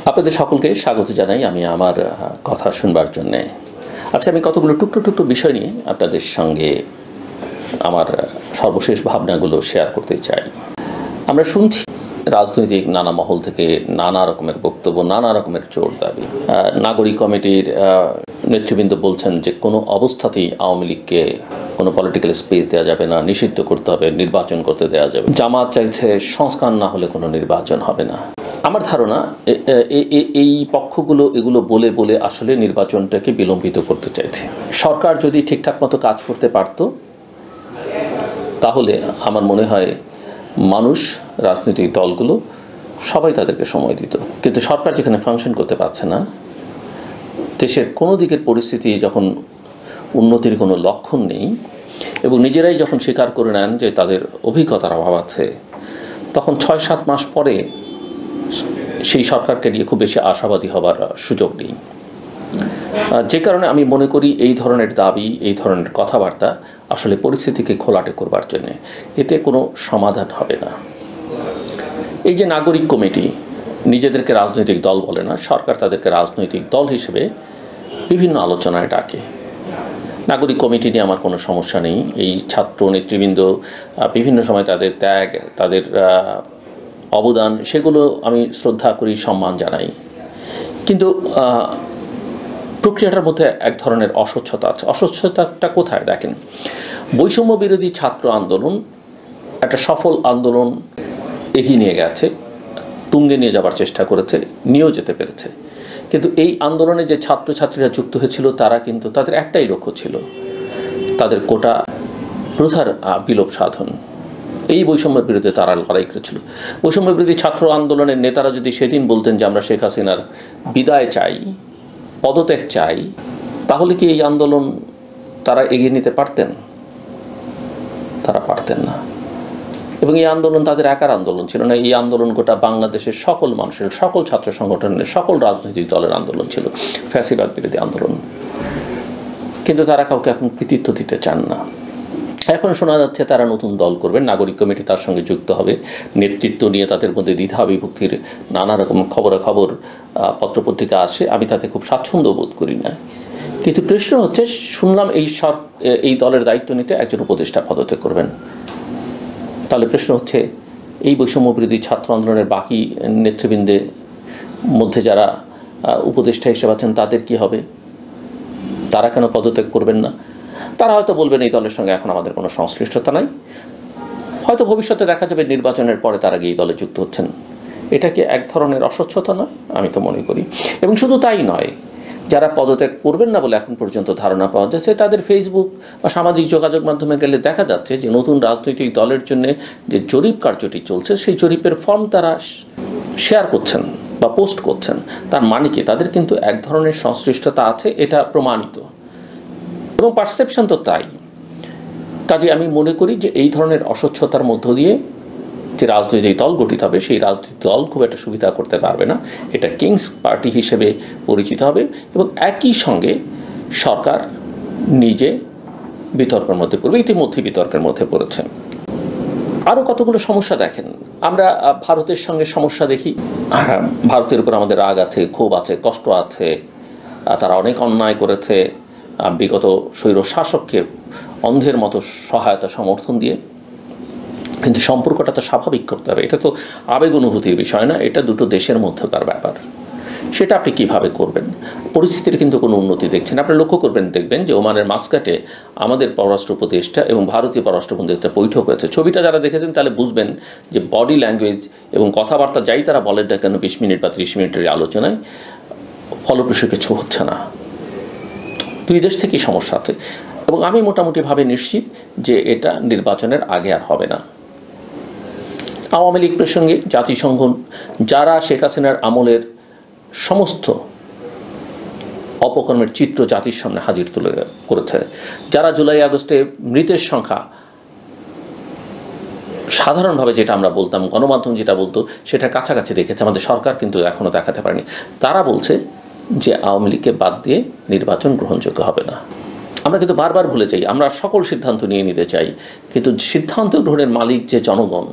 আপনাদের সকলকে স্বাগত জানাই আমি আমার কথা শুনবার জন্যে। আজকে আমি কতগুলো টুকরো টুকরো বিষয় নিয়ে আপনাদের সঙ্গে আমার সর্বশেষ ভাবনাগুলো শেয়ার করতে চাই। আমরা শুনছি রাজনৈতিক নানা মহল থেকে নানা রকমের বক্তব্য, নানা রকমের জোর দাবি। নাগরিক কমিটির নেতৃবৃন্দ বলছেন যে কোনো অবস্থাতেই আওয়ামী লীগকে কোনো পলিটিক্যাল স্পেস দেওয়া যাবে না, নিষিদ্ধ করতে হবে, নির্বাচন করতে দেওয়া যাবে। জামাত চাইছে সংস্কার না হলে কোনো নির্বাচন হবে না। আমার ধারণা এই পক্ষগুলো এগুলো বলে বলে আসলে নির্বাচনটাকে বিলম্বিত করতে চাইছে। সরকার যদি ঠিকঠাক মতো কাজ করতে পারত তাহলে আমার মনে হয় মানুষ, রাজনৈতিক দলগুলো সবাই তাদেরকে সময় দিত। কিন্তু সরকার যেখানে ফাংশন করতে পারছে না, দেশের কোনো দিকের পরিস্থিতি যখন উন্নতির কোনো লক্ষণ নেই এবং নিজেরাই যখন স্বীকার করে নেন যে তাদের অভিজ্ঞতার অভাব আছে, তখন 6-7 মাস পরে সেই সরকারকে নিয়ে খুব বেশি আশাবাদী হবার সুযোগ নেই। যে কারণে আমি মনে করি এই ধরনের দাবি, এই ধরনের কথাবার্তা আসলে পরিস্থিতিকে ঘোলাটে করবার জন্য, এতে কোনো সমাধান হবে না। এই যে নাগরিক কমিটি নিজেদেরকে রাজনৈতিক দল বলে না, সরকার তাদেরকে রাজনৈতিক দল হিসেবে বিভিন্ন আলোচনায় ডাকে। নাগরিক কমিটি নিয়ে আমার কোনো সমস্যা নেই। এই ছাত্র নেতৃবৃন্দ বিভিন্ন সময় তাদের ত্যাগ, তাদের অবদান, সেগুলো আমি শ্রদ্ধা করি, সম্মান জানাই। কিন্তু প্রক্রিয়াটার মধ্যে এক ধরনের অস্বচ্ছতা আছে। অস্বচ্ছতাটা কোথায় দেখেন, বৈষম্য বিরোধী ছাত্র আন্দোলন একটা সফল আন্দোলন এগিয়ে নিয়ে গেছে, তুঙ্গে নিয়ে যাবার চেষ্টা করেছে, নিয়েও যেতে পেরেছে। কিন্তু এই আন্দোলনে যে ছাত্রছাত্রীরা যুক্ত হয়েছিল তারা কিন্তু তাদের একটাই লক্ষ্য ছিল, তাদের কোটা প্রথার বিলোপ সাধন। এই বৈষম্যের বিরুদ্ধে তারা লড়াই করেছিল। বৈষম্য বিরোধী ছাত্র আন্দোলনের নেতারা যদি সেদিন বলতেন যে আমরা শেখ হাসিনার বিদায় চাই, পদত্যাগ চাই, তাহলে কি এই আন্দোলন তারা এগিয়ে নিতে পারতেন? তারা পারতেন না। এবং এই আন্দোলন তাদের একার আন্দোলন ছিল না। এই আন্দোলন গোটা বাংলাদেশের সকল মানুষের, সকল ছাত্র সংগঠনের, সকল রাজনৈতিক দলের আন্দোলন ছিল, ফ্যাসিবাদ বিরোধী আন্দোলন। কিন্তু তারা কাউকে এখন কৃতিত্ব দিতে চান না। এখন শোনা যাচ্ছে তারা নতুন দল করবেন, নাগরিক কমিটি তার সঙ্গে যুক্ত হবে, নেতৃত্ব নিয়ে তাদের মধ্যে দ্বিধা বিভক্তির নানা রকম খবরাখবর পত্রপত্রিকা আসে। আমি তাতে খুব স্বাচ্ছন্দ্য বোধ করি না। কিন্তু প্রশ্ন হচ্ছে, শুনলাম এই দলের দায়িত্ব নিতে একজন উপদেষ্টা পদত্যাগ করবেন। তাহলে প্রশ্ন হচ্ছে, এই বৈষম্য বিরোধী ছাত্র আন্দোলনের বাকি নেতৃবৃন্দের মধ্যে যারা উপদেষ্টা হিসেবে আছেন তাদের কি হবে? তারা কেন পদত্যাগ করবেন না? তারা হয়তো বলবেন এই দলের সঙ্গে এখন আমাদের কোনো সংশ্লিষ্টতা নাই, হয়তো ভবিষ্যতে দেখা যাবে নির্বাচনের পরে তারা গিয়ে এই দলে যুক্ত হচ্ছেন। এটা কি এক ধরনের অস্বচ্ছতা নয়? আমি তো মনে করি। এবং শুধু তাই নয়, যারা পদত্যাগ করবেন না বলে এখন পর্যন্ত ধারণা পাওয়া যাচ্ছে, তাদের ফেসবুক বা সামাজিক যোগাযোগ মাধ্যমে গেলে দেখা যাচ্ছে যে নতুন রাজনৈতিক দলের জন্য যে জরিপ কার্যটি চলছে, সেই জরিপের ফর্ম তারা শেয়ার করছেন বা পোস্ট করছেন। তার মানে কি, তাদের কিন্তু এক ধরনের সংশ্লিষ্টতা আছে, এটা প্রমাণিত এবং পারসেপশন তো তাই। কাজে আমি মনে করি যে এই ধরনের অস্বচ্ছতার মধ্য দিয়ে যে রাজনৈতিক দল গঠিত হবে, সেই রাজনৈতিক দল খুব একটা সুবিধা করতে পারবে না। এটা কিংস পার্টি হিসেবে পরিচিত হবে এবং একই সঙ্গে সরকার নিজে বিতর্কের মধ্যে পড়বে, ইতিমধ্যে বিতর্কের মধ্যে পড়েছে। আরও কতগুলো সমস্যা দেখেন, আমরা ভারতের সঙ্গে সমস্যা দেখি। ভারতের উপর আমাদের রাগ আছে, ক্ষোভ আছে, কষ্ট আছে। তারা অনেক অন্যায় করেছে, বিগত স্বৈর শাসককে অন্ধের মতো সহায়তা সমর্থন দিয়ে। কিন্তু সম্পর্কটা তো স্বাভাবিক করতে হবে। এটা তো আবেগ অনুভূতির বিষয় না, এটা দুটো দেশের মধ্যকার ব্যাপার। সেটা আপনি কিভাবে করবেন? পরিস্থিতির কিন্তু কোনো উন্নতি দেখছেন। আপনি লক্ষ্য করবেন, দেখবেন যে ওমানের মাস্কাটে আমাদের পররাষ্ট্র উপদেষ্টা এবং ভারতীয় পররাষ্ট্র উপদেষ্টা বৈঠক হয়েছে। ছবিটা যারা দেখেছেন তাহলে বুঝবেন যে বডি ল্যাঙ্গুয়েজ এবং কথাবার্তা যাই তারা বলেন না কেন, 20 মিনিট বা 30 মিনিটের আলোচনায় ফলপ্রসূ কিছু হচ্ছে না। দুই দেশ থেকেই সমস্যা আছে এবং আমি মোটামুটিভাবে নিশ্চিত যে এটা নির্বাচনের আগে আর হবে না। আওয়ামী লীগ প্রসঙ্গে জাতিসংঘ যারা শেখ হাসিনার আমলের সমস্ত অপকর্মের চিত্র জাতির সামনে হাজির তুলে করেছে, যারা জুলাই আগস্টে মৃতের সংখ্যা সাধারণভাবে যেটা আমরা বলতাম, গণমাধ্যম যেটা বলতো, সেটা কাছাকাছি দেখেছে, আমাদের সরকার কিন্তু এখনও দেখাতে পারেনি। তারা বলছে যে আওয়ামী লীগকে বাদ দিয়ে নির্বাচন গ্রহণযোগ্য হবে না। আমরা কিন্তু বারবার ভুলে যাই, আমরা সকল সিদ্ধান্ত নিয়ে নিতে চাই, কিন্তু সিদ্ধান্ত গ্রহণের মালিক যে জনগণ,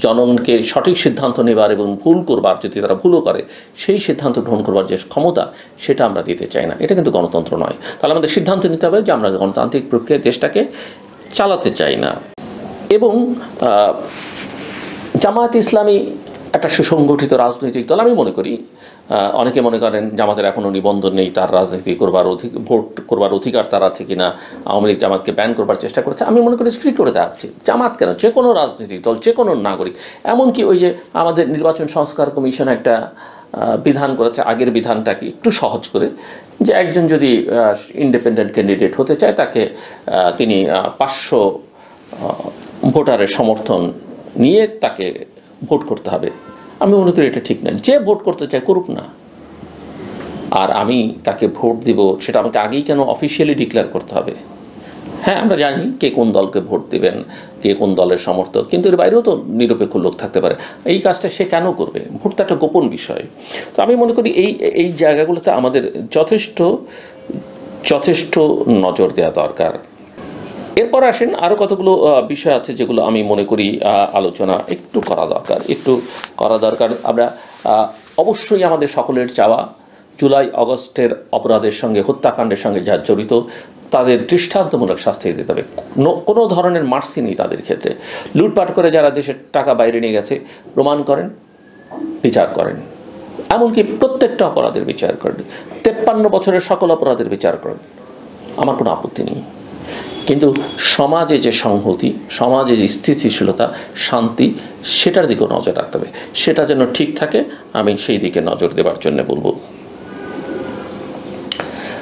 জনগণকে সঠিক সিদ্ধান্ত নেবার এবং ভুল করবার, যদি তারা ভুলও করে সেই সিদ্ধান্ত গ্রহণ করবার যে ক্ষমতা, সেটা আমরা দিতে চাই না। এটা কিন্তু গণতন্ত্র নয়। তাহলে আমাদের সিদ্ধান্ত নিতে হবে যে আমরা গণতান্ত্রিক প্রক্রিয়ায় দেশটাকে চালাতে চাই না। এবং জামায়াতে ইসলামী একটা সুসংগঠিত রাজনৈতিক দল আমি মনে করি। অনেকে মনে করেন জামাতের এখনও নিবন্ধন নেই, তার রাজনীতি করবার ভোট করবার অধিকার তার আছে কিনা, আওয়ামী লীগ জামাতকে ব্যান করবার চেষ্টা করেছে। আমি মনে করি ফ্রি করে দেওয়া উচিত। জামাত কেন, যে কোনো রাজনৈতিক দল, যে কোনো নাগরিক, এমনকি ওই যে আমাদের নির্বাচন সংস্কার কমিশন একটা বিধান করেছে, আগের বিধানটাকে একটু সহজ করে, যে একজন যদি ইন্ডিপেন্ডেন্ট ক্যান্ডিডেট হতে চায় তাকে তিনি 500 ভোটারের সমর্থন নিয়ে তাকে ভোট করতে হবে। আমি মনে করি এটা ঠিক না। যে ভোট করতে চায় করুক না, আর আমি তাকে ভোট দিব সেটা আমাকে আগেই কেন অফিসিয়ালি ডিক্লেয়ার করতে হবে? হ্যাঁ, আমরা জানি কে কোন দলকে ভোট দেবেন, কে কোন দলের সমর্থক, কিন্তু এর বাইরেও তো নিরপেক্ষ লোক থাকতে পারে। এই কাজটা সে কেন করবে? ভোট তো একটা গোপন বিষয়। তো আমি মনে করি এই জায়গাগুলোতে আমাদের যথেষ্ট নজর দেওয়া দরকার। এরপর আসেন আরও কতগুলো বিষয় আছে যেগুলো আমি মনে করি আলোচনা একটু করা দরকার। আমরা অবশ্যই আমাদের সকলের চাওয়া, জুলাই আগস্টের অপরাধের সঙ্গে, হত্যাকাণ্ডের সঙ্গে যারা জড়িত তাদের দৃষ্টান্তমূলক শাস্তি দিতে হবে। কোনো ধরনের মার্সি নেই তাদের ক্ষেত্রে। লুটপাট করে যারা দেশের টাকা বাইরে নিয়ে গেছে প্রমাণ করেন, বিচার করেন। এমনকি প্রত্যেকটা অপরাধের বিচার করেন, 53 বছরের সকল অপরাধের বিচার করেন, আমার কোনো আপত্তি নেই। কিন্তু সমাজে যে সংহতি, সমাজে যে স্থিতিশীলতা, শান্তি, সেটার দিকেও নজর রাখতে হবে। সেটা যেন ঠিক থাকে, আমি সেই দিকে নজর দেবার জন্য বলবো।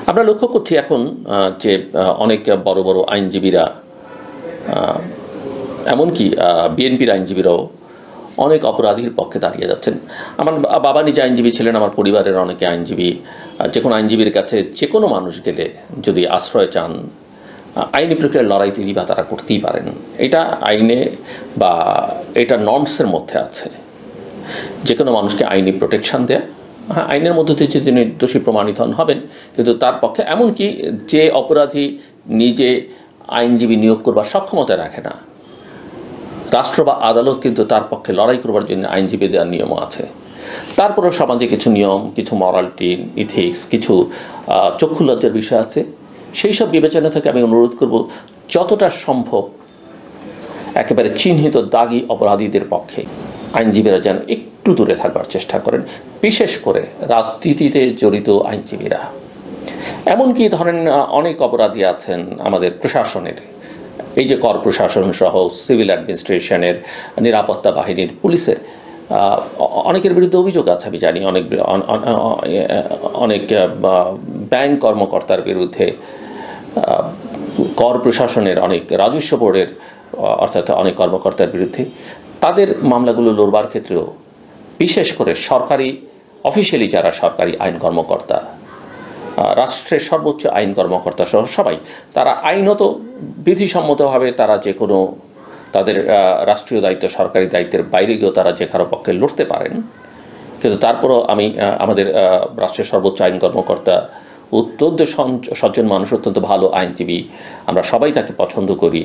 আমরা লক্ষ্য করছি এখন যে অনেক বড় বড় আইনজীবীরা, এমনকি বিএনপির আইনজীবীরাও অনেক অপরাধীর পক্ষে দাঁড়িয়ে যাচ্ছেন। আমার বাবা নিজে আইনজীবী ছিলেন, আমার পরিবারের অনেকে আইনজীবী। যে কোনো আইনজীবীর কাছে যে কোনো মানুষ গেলে যদি আশ্রয় চান, আইনি প্রক্রিয়ার লড়াই তিনি বা তারা করতেই পারেন। এটা আইনে বা এটা নর্মসের মধ্যে আছে, যে কোনো মানুষকে আইনি প্রোটেকশন দেয়া। হ্যাঁ, আইনের মধ্যে দিয়ে যদি নির্দোষী প্রমাণিত হবেন, কিন্তু তার পক্ষে এমনকি যে অপরাধী নিজে আইনজীবী নিয়োগ করবার সক্ষমতা রাখে না, রাষ্ট্র বা আদালত কিন্তু তার পক্ষে লড়াই করবার জন্য আইনজীবী দেওয়ার নিয়মও আছে। তারপরেও সমাজে কিছু নিয়ম, কিছু মরালিটি, ইথিক্স, কিছু চক্ষু লজ্জার বিষয় আছে। সেই সব বিবেচনা থেকে আমি অনুরোধ করব, যতটা সম্ভব একেবারে চিহ্নিত দাগী অপরাধীদের পক্ষে আইনজীবীরা যেন একটু দূরে থাকবার চেষ্টা করেন, বিশেষ করে রাজনীতিতে জড়িত আইনজীবীরা। এমনকি ধরেন অনেক অপরাধী আছেন আমাদের প্রশাসনের, এই যে কর প্রশাসন সহ সিভিল অ্যাডমিনিস্ট্রেশনের, নিরাপত্তা বাহিনীর, পুলিশের, অনেকের বিরুদ্ধে অভিযোগ আছে। আমি জানি অনেক ব্যাংক কর্মকর্তার বিরুদ্ধে, কর প্রশাসনের অনেক, রাজস্ব বোর্ডের অর্থাৎ অনেক কর্মকর্তার বিরুদ্ধে। তাদের মামলাগুলো লড়বার ক্ষেত্রেও বিশেষ করে সরকারি অফিসিয়ালি যারা সরকারি আইন কর্মকর্তা, রাষ্ট্রের সর্বোচ্চ আইন কর্মকর্তা সহ সবাই, তারা আইনত বিধিসম্মতভাবে তারা যে কোনো তাদের রাষ্ট্রীয় দায়িত্ব, সরকারি দায়িত্বের বাইরে গিয়েও তারা যে কারো পক্ষে লড়তে পারেন। কিন্তু তারপরও আমি আমাদের রাষ্ট্রের সর্বোচ্চ আইন কর্মকর্তা অত্যন্ত সজ্জন মানুষ, অত্যন্ত ভালো আইনজীবী, আমরা সবাই তাকে পছন্দ করি।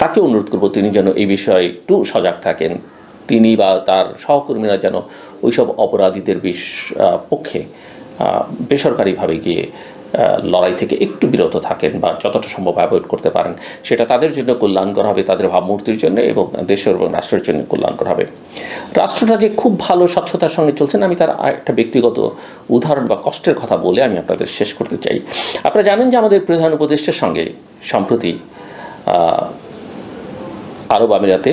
তাকে অনুরোধ করব তিনি যেন এই বিষয়ে একটু সজাগ থাকেন। তিনি বা তার সহকর্মীরা যেন ওইসব অপরাধীদের পক্ষে বেসরকারিভাবে গিয়ে লড়াই থেকে একটু বিরত থাকেন বা যতটা সম্ভব অ্যাভয়েড করতে পারেন। সেটা তাদের জন্য কল্যাণকর হবে, তাদের ভাবমূর্তির জন্য এবং দেশের এবং রাষ্ট্রের জন্য কল্যাণকর হবে। রাষ্ট্রটা যে খুব ভালো স্বচ্ছতার সঙ্গে চলছেন, আমি তার একটা ব্যক্তিগত উদাহরণ বা কষ্টের কথা বলে আমি আপনাদের শেষ করতে চাই। আপনারা জানেন যে আমাদের প্রধান উপদেষ্টার সঙ্গে সম্প্রতি আরব আমিরাতে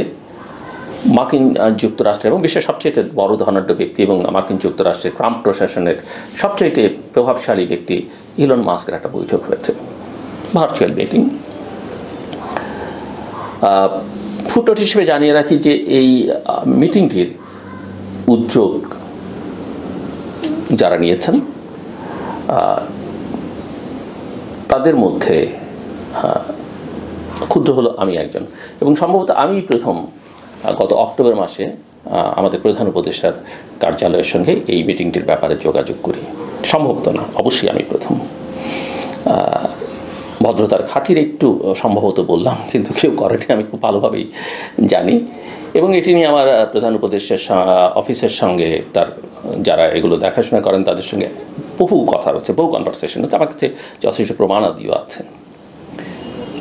মার্কিন যুক্তরাষ্ট্র এবং বিশ্বের সবচেয়ে বড় ধনাঢ্য ব্যক্তি এবং মার্কিন যুক্তরাষ্ট্রের ট্রাম্প প্রশাসনের সবচেয়ে প্রভাবশালী ব্যক্তি ইলন মাস্কের একটা বৈঠক হয়েছে, ভার্চুয়াল মিটিং। ফুটনোট হিসেবে জানিয়ে রাখি যে এই মিটিংটির উদ্যোগ যারা নিয়েছেন তাদের মধ্যে ক্ষুদ্র হলো আমি একজন, এবং সম্ভবত আমি প্রথম গত অক্টোবর মাসে আমাদের প্রধান উপদেষ্টার কার্যালয়ের সঙ্গে এই মিটিংটির ব্যাপারে যোগাযোগ করি। সম্ভবত না, অবশ্যই আমি প্রথম। ভদ্রতার খাতিরে একটু সম্ভবত বললাম, কিন্তু কেউ করেনি, আমি খুব ভালোভাবেই জানি। এবং এটি নিয়ে আমার প্রধান উপদেষ্টার অফিসের সঙ্গে তার যারা এগুলো দেখাশোনা করেন তাদের সঙ্গে বহু কথা হচ্ছে, বহু কনভারসেশন হচ্ছে, আমার কাছে যথেষ্ট প্রমাণাদিও আছে।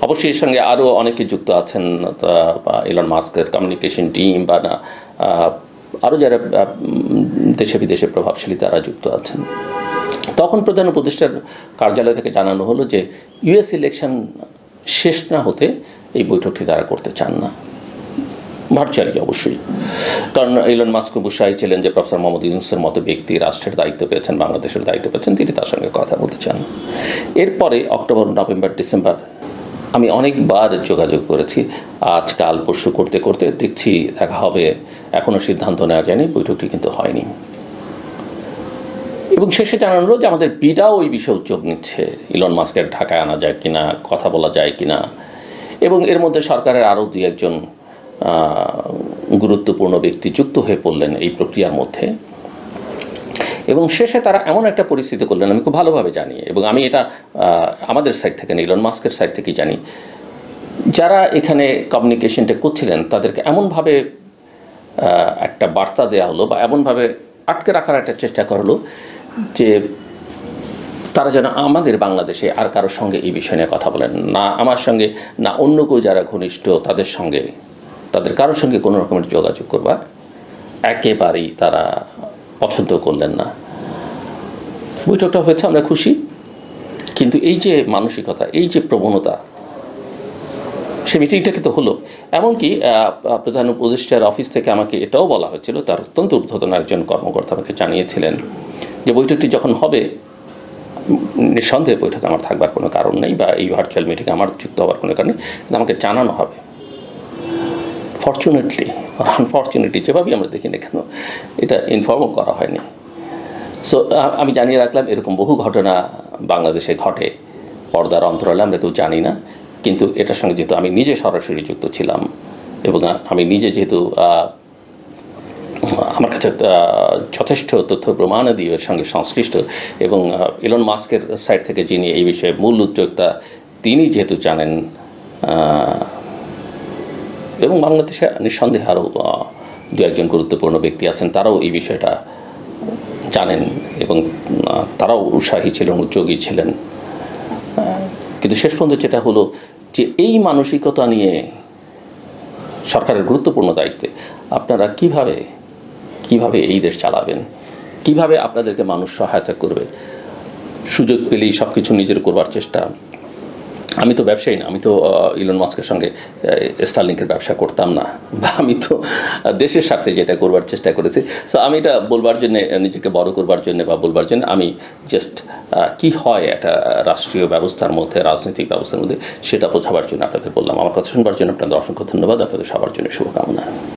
অবশ্যই এর সঙ্গে আরও অনেকে যুক্ত আছেন, ইলন মাস্কের কমিউনিকেশন টিম বা না আরও যারা দেশে বিদেশে প্রভাবশালী তারা যুক্ত আছেন। তখন প্রধান উপদেষ্টার কার্যালয় থেকে জানানো হলো যে ইউএস ইলেকশন শেষ না হতে এই বৈঠকটি তারা করতে চান না, ভার্চুয়ালি অবশ্যই। কারণ ইলন মাস্ক খুব উৎসাহী ছিলেন যে প্রফেসর মোহাম্মদ ইউনূসের মতো ব্যক্তি রাষ্ট্রের দায়িত্ব পেয়েছেন, বাংলাদেশের দায়িত্ব পেয়েছেন, তিনি তার সঙ্গে কথা বলতে চান। এরপরে অক্টোবর, নভেম্বর, ডিসেম্বর আমি অনেকবার যোগাযোগ করেছি, আজ কাল পরশু করতে করতে দেখছি দেখা হবে, এখনও সিদ্ধান্ত নেওয়া যায়নি, বৈঠকটি কিন্তু হয়নি। এবং শেষে জানানো হলো যে আমাদের বিডাও ওই বিষয়ে উদ্যোগ নিচ্ছে, ইলন মাস্কের ঢাকায় আনা যায় কিনা, কথা বলা যায় কিনা। এবং এর মধ্যে সরকারের আরও দুই একজন গুরুত্বপূর্ণ ব্যক্তি যুক্ত হয়ে পড়লেন এই প্রক্রিয়ার মধ্যে। এবং শেষে তারা এমন একটা পরিস্থিতি করলেন, আমি খুব ভালোভাবে জানি, এবং আমি এটা আমাদের সাইড থেকে, ইলন মাস্কের সাইড থেকেই জানি, যারা এখানে কমিউনিকেশনটা করছিলেন তাদেরকে এমনভাবে একটা বার্তা দেওয়া হলো বা এমনভাবে আটকে রাখার একটা চেষ্টা করা হলো যে তারা যেন আমাদের বাংলাদেশে আর কারোর সঙ্গে এই বিষয় নিয়ে কথা বলেন না, আমার সঙ্গে না, অন্য কেউ যারা ঘনিষ্ঠ তাদের সঙ্গে, তাদের কারোর সঙ্গে কোনো রকমের যোগাযোগ করবার একেবারেই তারা পছন্দ করলেন না। বৈঠকটা হয়েছে, আমরা খুশি, কিন্তু এই যে মানসিকতা, এই যে প্রবণতা, সে মিটিংটা কিন্তু হলো। এমনকি প্রধান উপদেষ্টার অফিস থেকে আমাকে এটাও বলা হয়েছিল, তার অত্যন্ত ঊর্ধ্বতন একজন কর্মকর্তা আমাকে জানিয়েছিলেন যে বৈঠকটি যখন হবে, নিঃসন্দেহে বৈঠকে আমার থাকবার কোনো কারণ নেই বা এই ভার্চুয়াল মিটিংয়ে আমার যুক্ত হওয়ার কোনো কারণ নেই, কিন্তু আমাকে জানানো হবে। ফর্চুনেটলি আর আনফর্চুনেটলি, যেভাবেই আমরা দেখি না কেন, এটা ইনফর্মও করা হয়নি। সো আমি জানিয়ে রাখলাম, এরকম বহু ঘটনা বাংলাদেশে ঘটে, পর্দার অন্তরালে আমরা কেউ জানি না। কিন্তু এটার সঙ্গে যেহেতু আমি নিজে সরাসরি যুক্ত ছিলাম এবং আমি নিজে যেহেতু আমার কাছে যথেষ্ট তথ্য প্রমাণাদি এর সঙ্গে সংশ্লিষ্ট, এবং ইলন মাস্কের সাইড থেকে যিনি এই বিষয়ে মূল উদ্যোক্তা তিনি যেহেতু জানেন, এবং বাংলাদেশে নিঃসন্দেহে আরও দু একজন গুরুত্বপূর্ণ ব্যক্তি আছেন, তারাও এই বিষয়টা জানেন এবং তারাও উৎসাহী ছিলেন, উদ্যোগী ছিলেন। কিন্তু শেষ পর্যন্ত যেটা হলো যে এই মানসিকতা নিয়ে সরকারের গুরুত্বপূর্ণ দায়িত্বে আপনারা কিভাবে এই দেশ চালাবেন, কিভাবে আপনাদেরকে মানুষ সহায়তা করবে, সুযোগ পেলেই সব কিছু নিজের করবার চেষ্টা। আমি তো ব্যবসায়ী না, আমি তো ইলন মাস্কের সঙ্গে স্টারলিংকের ব্যবসা করতাম না, বা আমি তো দেশের স্বার্থে যেটা করবার চেষ্টা করেছি। সো আমি এটা বলবার জন্যে, নিজেকে বড় করবার জন্য বা বলবার জন্য আমি জাস্ট কি হয় একটা রাষ্ট্রীয় ব্যবস্থার মধ্যে, রাজনৈতিক ব্যবস্থার মধ্যে, সেটা বোঝাবার জন্য আপনাদের বললাম। আমার কথা শুনবার জন্য আপনাদের অসংখ্য ধন্যবাদ, আপনাদের সবার জন্য শুভকামনা।